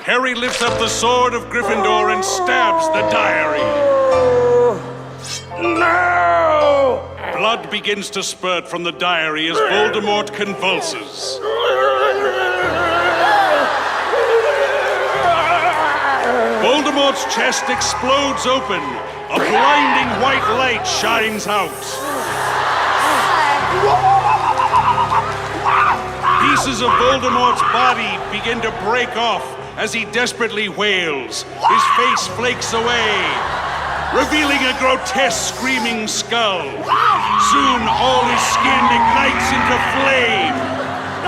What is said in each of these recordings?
Harry lifts up the sword of Gryffindor and stabs the diary. No! Blood begins to spurt from the diary as Voldemort convulses. Voldemort's chest explodes open. A blinding white light shines out. Pieces of Voldemort's body begin to break off as he desperately wails. His face flakes away, revealing a grotesque screaming skull. Soon all his skin ignites into flame.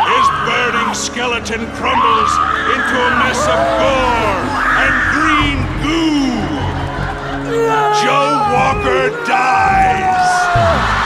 His burning skeleton crumbles into a mess of gore and green goo. Joe Walker dies!